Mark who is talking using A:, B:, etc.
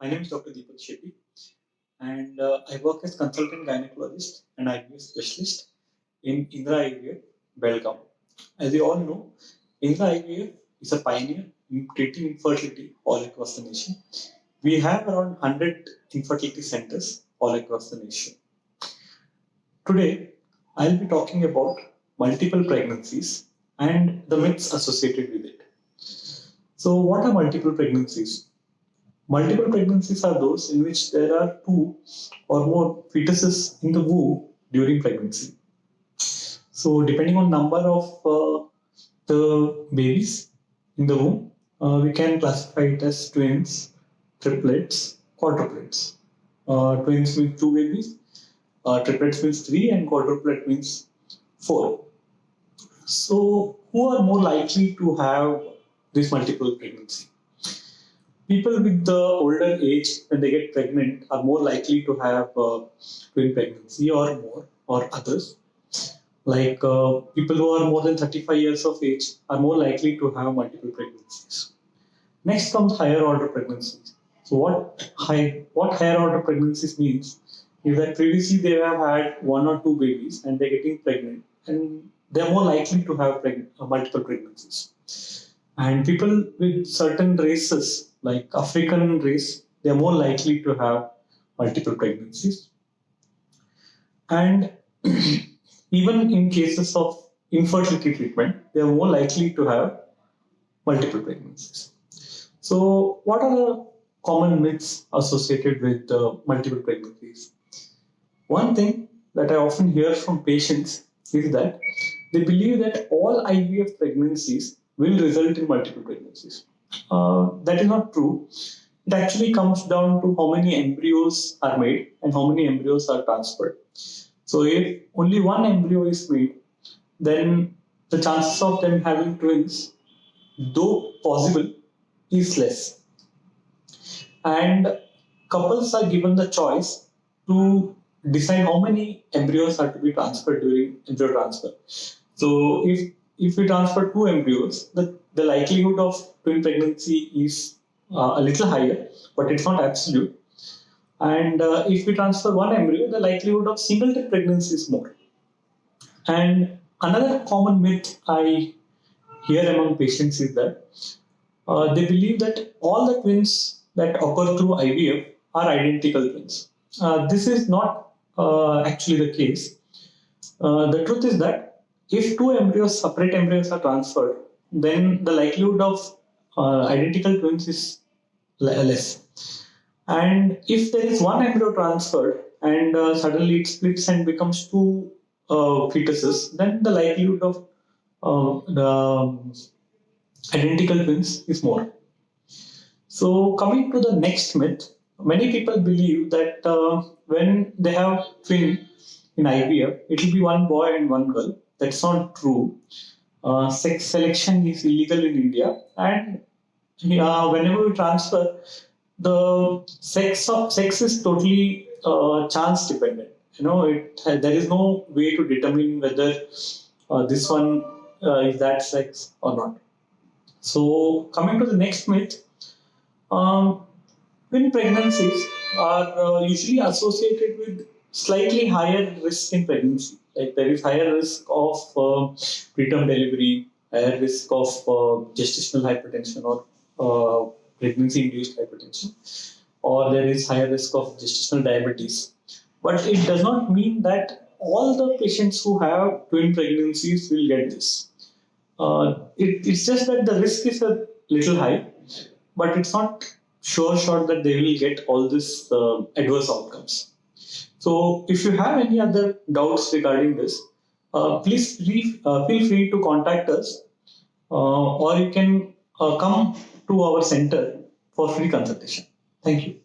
A: My name is Dr. Deepak Shetty, and I work as consultant gynecologist and IVF specialist in Indra IVF, Belgaum. As you all know, Indra IVF is a pioneer in treating infertility all across the nation. We have around 100 infertility centers all across the nation. Today, I'll be talking about multiple pregnancies and the myths associated with it. So, what are multiple pregnancies? Multiple pregnancies are those in which there are two or more fetuses in the womb during pregnancy. So, depending on number of the babies in the womb, we can classify it as twins, triplets, quadruplets. Twins means two babies, triplets means three, and quadruplet means four. So, who are more likely to have this multiple pregnancy? People with the older age, when they get pregnant, are more likely to have twin pregnancy or more, or others. Like people who are more than 35 years of age are more likely to have multiple pregnancies. Next comes higher order pregnancies. So what higher order pregnancies means is that previously they have had one or two babies and they're getting pregnant, and they're more likely to have multiple pregnancies. And people with certain races, like African race, they are more likely to have multiple pregnancies. And even in cases of infertility treatment, they are more likely to have multiple pregnancies. So, what are the common myths associated with multiple pregnancies? One thing that I often hear from patients is that they believe that all IVF pregnancies will result in multiple pregnancies. That is not true. It actually comes down to how many embryos are made and how many embryos are transferred. So if only one embryo is made, then the chances of them having twins, though possible, is less. And couples are given the choice to decide how many embryos are to be transferred during embryo transfer. So if we transfer two embryos, the likelihood of twin pregnancy is a little higher, but it's not absolute. And if we transfer one embryo, the likelihood of singleton pregnancy is more. And another common myth I hear among patients is that they believe that all the twins that occur through IVF are identical twins. This is not actually the case. The truth is that if two embryos, separate embryos are transferred, then the likelihood of identical twins is less. And if there is one embryo transferred and suddenly it splits and becomes two fetuses, then the likelihood of the identical twins is more. So, coming to the next myth, many people believe that when they have twin in IVF, it will be one boy and one girl. That's not true. Sex selection is illegal in India, and whenever we transfer, the sex is totally chance dependent. There is no way to determine whether this one is that sex or not. So, coming to the next myth, twin pregnancies are usually associated with slightly higher risk in pregnancy. Like there is higher risk of preterm delivery, higher risk of gestational hypertension or pregnancy-induced hypertension, or there is higher risk of gestational diabetes. But it does not mean that all the patients who have twin pregnancies will get this. It's just that the risk is a little high, but it's not sure that they will get all these adverse outcomes. So, if you have any other doubts regarding this, please feel free to contact us, or you can come to our center for free consultation. Thank you.